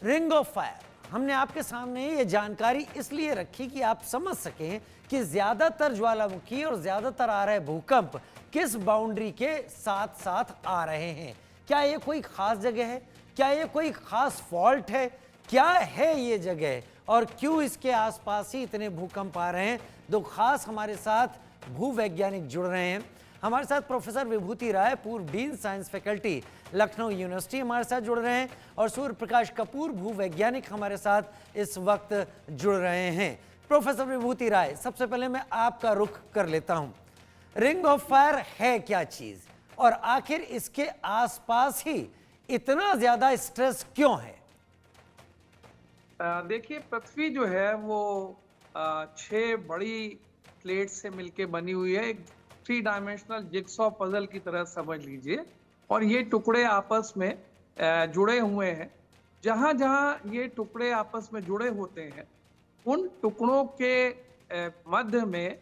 Ring of fire. हमने आपके सामने ये जानकारी इसलिए रखी कि आप समझ सकें कि ज्यादातर ज्वालामुखी और ज्यादातर आ रहे भूकंप किस बाउंड्री के साथ साथ आ रहे हैं। क्या ये कोई खास जगह है? क्या ये कोई खास फॉल्ट है? क्या है ये जगह और क्यों इसके आसपास ही इतने भूकंप आ रहे हैं? दो खास हमारे साथ भूवैज्ञानिक जुड़ रहे हैं। हमारे साथ प्रोफेसर विभूति राय, पूर्व dean science faculty Lucknow university, हमारे साथ जुड़ रहे हैं और सूर्य प्रकाश कपूर, भूवैज्ञानिक, हमारे साथ इस वक्त जुड़ रहे हैं। प्रोफेसर विभूति राय, सबसे पहले मैं आपका रुख कर लेता हूं। रिंग ऑफ फायर है क्या चीज और आखिर इसके आसपास ही इतना ज्यादा स्ट्रेस क्यों है? देखिए, पृथ्वी जो है वो 6 बड़ी प्लेट से मिलके बनी हुई है। एक 3 डायमेंशनल जिगसॉ पजल की तरह समझ लीजिए। और ये टुकड़े आपस में जुड़े हुए हैं। जहाँ जहाँ ये टुकड़े आपस में जुड़े होते हैं, उन टुकड़ों के मध्य में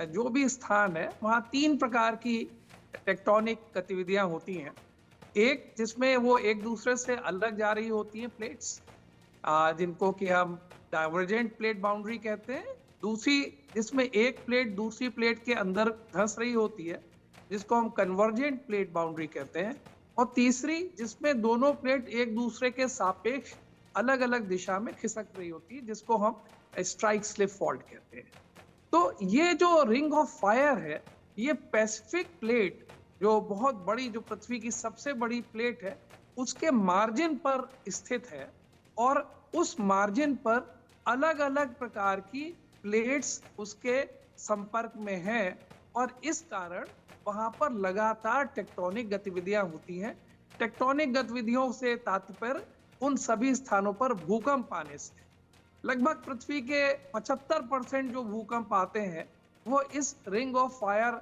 जो भी स्थान है, वहाँ 3 प्रकार की टेक्टोनिक गतिविधियाँ होती हैं। एक जिसमें वो एक दूसरे से अलग जा रही होती हैं प्लेट्स, जिनको कि हम डाइवर्जेंट प्लेट बाउंड्री कहते हैं। दूसरी जिसमें एक प्लेट दूसरी प्लेट के अंदर धंस रही होती है, जिसको हम कन्वर्जेंट प्लेट बाउंड्री कहते हैं। और तीसरी जिसमें दोनों प्लेट एक दूसरे के सापेक्ष अलग अलग दिशा में खिसक रही होती है, जिसको हम स्ट्राइक स्लिप फॉल्ट कहते हैं। तो ये जो रिंग ऑफ फायर है, ये पैसिफिक प्लेट जो बहुत बड़ी, जो पृथ्वी की सबसे बड़ी प्लेट है, उसके मार्जिन पर स्थित है। और उस मार्जिन पर अलग अलग प्रकार की प्लेट्स उसके संपर्क में हैं और इस कारण वहां पर लगातार टेक्टोनिक गतिविधियां होती हैं। टेक्टोनिक गतिविधियों से तात्पर्य उन सभी स्थानों पर भूकंप आने से। लगभग पृथ्वी के 75% जो भूकंप आते हैं वो इस रिंग ऑफ फायर,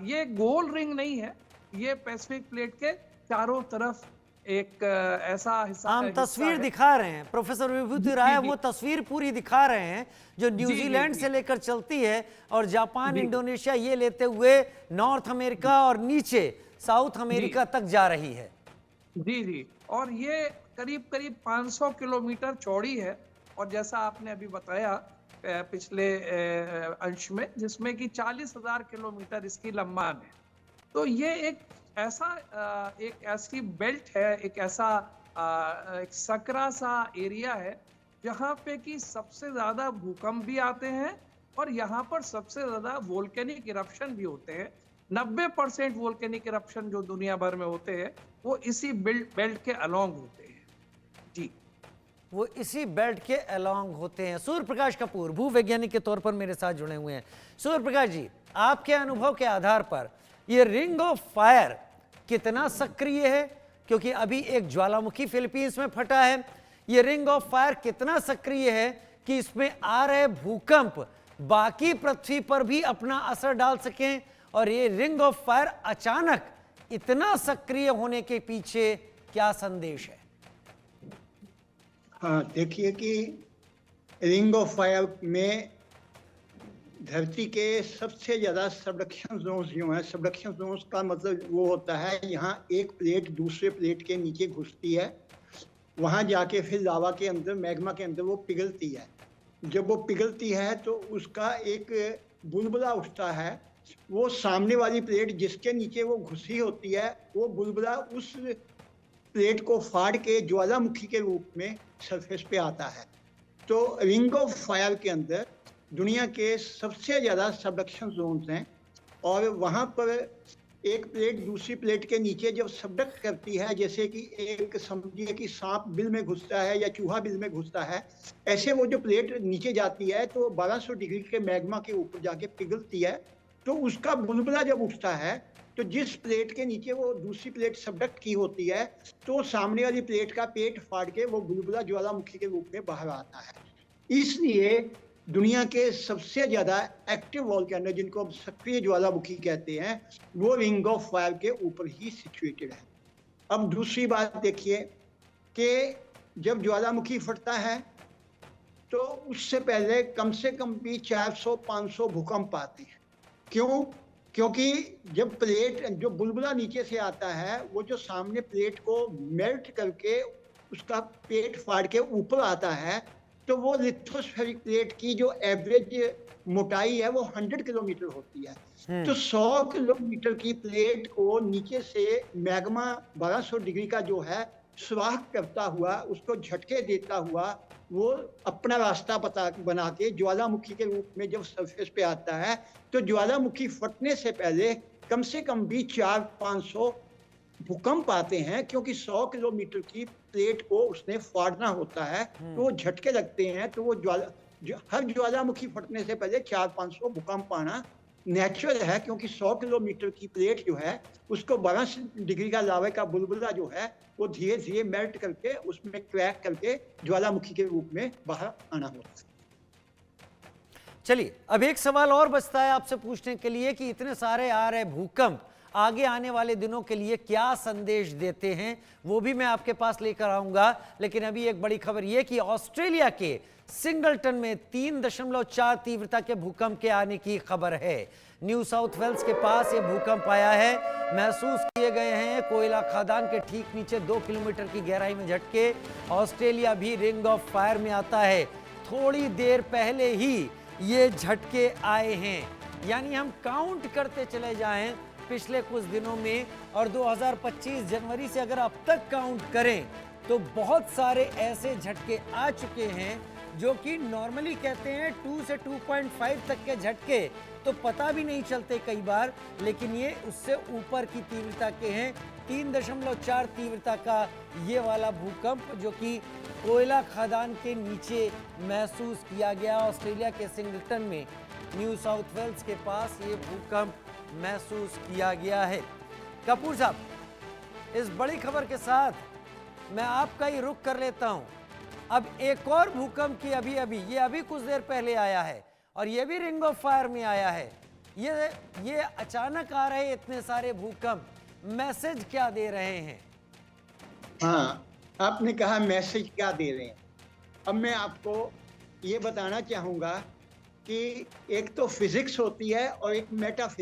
ये गोल रिंग नहीं है, ये पैसिफिक प्लेट के चारों तरफ एक ऐसा हिस्सा, हम तस्वीर दिखा रहे हैं प्रोफेसर विभूति राय, वो तस्वीर पूरी दिखा रहे हैं जो न्यूजीलैंड से लेकर चलती है और जापान, इंडोनेशिया ये लेते हुए नॉर्थ अमेरिका और नीचे साउथ अमेरिका तक जा रही है। जी। और ये करीब करीब 500 किलोमीटर चौड़ी है। और जैसा आपने अभी बताया पिछले अंश में, जिसमें कि 40,000 किलोमीटर इसकी लंबाई है। तो ये एक ऐसी बेल्ट है, एक सकरा सा एरिया है जहाँ पे कि सबसे ज्यादा भूकंप भी आते हैं और यहाँ पर सबसे ज्यादा वोल्केनिक इरप्शन भी होते हैं। 90% वोल्केनिक इरप्शन जो दुनिया भर में होते हैं वो इसी बेल्ट के अलोंग होते हैं। जी, वो इसी बेल्ट के अलोंग होते हैं। सूर्य प्रकाश कपूर, भूवैज्ञानिक के तौर पर मेरे साथ जुड़े हुए हैं। सूर्य प्रकाश जी, आपके अनुभव के आधार पर ये रिंग ऑफ फायर कितना सक्रिय है? क्योंकि अभी एक ज्वालामुखी फिलीपींस में फटा है। ये रिंग ऑफ फायर कितना सक्रिय है कि इसमें आ रहे भूकंप बाकी पृथ्वी पर भी अपना असर डाल सकें? और ये रिंग ऑफ फायर अचानक इतना सक्रिय होने के पीछे क्या संदेश है? हाँ, देखिए कि रिंग ऑफ फायर में धरती के सबसे ज़्यादा सबडक्शन जोन्स जो हैं, सबडक्शन जोन्स का मतलब वो होता है यहाँ एक प्लेट दूसरे प्लेट के नीचे घुसती है, वहाँ जाके फिर लावा के अंदर, मैग्मा के अंदर वो पिघलती है। जब वो पिघलती है तो उसका एक बुलबुला उठता है। वो सामने वाली प्लेट जिसके नीचे वो घुसी होती है, वो बुलबुला उस प्लेट को फाड़ के ज्वालामुखी के रूप में सरफेस पे आता है। तो रिंग ऑफ फायर के अंदर दुनिया के सबसे ज़्यादा सबडक्शन जोन्स हैं और वहाँ पर एक प्लेट दूसरी प्लेट के नीचे जब सबडक्ट करती है, जैसे कि एक समझिए कि सांप बिल में घुसता है या चूहा बिल में घुसता है, ऐसे वो जो प्लेट नीचे जाती है तो 1200 डिग्री के मैग्मा के ऊपर जाके पिघलती है। तो उसका बुलबुला जब उठता है तो जिस प्लेट के नीचे वो दूसरी प्लेट सबडक्ट की होती है, तो सामने वाली प्लेट का पेट फाड़ के वो बुलबुला ज्वालामुखी के रूप में बाहर आता है। इसलिए दुनिया के सबसे ज़्यादा एक्टिव वोल्केनो, जिनको हम सक्रिय ज्वालामुखी कहते हैं, वो रिंग ऑफ फायर के ऊपर ही सिचुएटेड है। अब दूसरी बात देखिए कि जब ज्वालामुखी फटता है तो उससे पहले कम से कम भी 400-500 भूकंप आते हैं। क्यों? क्योंकि जब प्लेट, जो बुलबुला नीचे से आता है, वो जो सामने प्लेट को मेल्ट करके उसका पेट फाड़ के ऊपर आता है, तो वो लिथोस्फेरिक प्लेट की जो एवरेज मोटाई है वो 100 किलोमीटर होती है। तो 100 किलोमीटर की प्लेट को नीचे से मैग्मा 1200 डिग्री का जो है सुराख करता हुआ, उसको झटके देता हुआ, वो अपना रास्ता बना के ज्वालामुखी के रूप में जब सरफेस पे आता है, तो ज्वालामुखी फटने से पहले कम से कम भी 400-500 भूकंप आते हैं, क्योंकि 100 किलोमीटर की प्लेट को उसने फाड़ना होता है, तो वो झटके लगते हैं। तो वो हर ज्वालामुखी फटने से पहले 400-500 भूकंप आना नेचुरल है, क्योंकि 100 किलोमीटर की प्लेट जो है उसको 12 डिग्री का लावा का बुलबुला जो है वो धीरे धीरे मेल्ट करके उसमें क्रैक करके ज्वालामुखी के रूप में बाहर आना होता है। चलिए, अब एक सवाल और बचता है आपसे पूछने के लिए कि इतने सारे आ रहे भूकंप आगे आने वाले दिनों के लिए क्या संदेश देते हैं, वो भी मैं आपके पास लेकर आऊंगा। लेकिन अभी एक बड़ी खबर यह कि ऑस्ट्रेलिया के सिंगलटन में 3.4 तीव्रता के भूकंप के आने की खबर है। न्यू साउथ वेल्स के पास यह भूकंप आया है, महसूस किए गए हैं कोयला खदान के ठीक नीचे 2 किलोमीटर की गहराई में झटके। ऑस्ट्रेलिया भी रिंग ऑफ फायर में आता है, थोड़ी देर पहले ही ये झटके आए हैं। यानी हम काउंट करते चले जाएं पिछले कुछ दिनों में, और 2025 जनवरी से अगर अब तक काउंट करें तो बहुत सारे ऐसे झटके आ चुके हैं जो कि नॉर्मली कहते हैं 2 से 2.5 तक के झटके तो पता भी नहीं चलते कई बार, लेकिन ये उससे ऊपर की तीव्रता के हैं। 3.4 तीव्रता का ये वाला भूकंप जो कि कोयला खदान के नीचे महसूस किया गया ऑस्ट्रेलिया के सिंगलटन में, न्यू साउथ वेल्स के पास ये भूकंप महसूस किया गया है। कपूर साहब, इस बड़ी खबर के साथ मैं आपका ही रुख कर लेता हूं। अब एक और भूकंप की अभी कुछ देर पहले आया है और ये भी रिंग ऑफ फायर में आया है। ये अचानक आ रहे इतने सारे भूकंप मैसेज क्या दे रहे हैं? हाँ, आपने कहा मैसेज क्या दे रहे हैं। अब मैं आपको ये बताना चाहूंगा कि एक तो फिजिक्स होती है और एक मेटाफिजिक्स।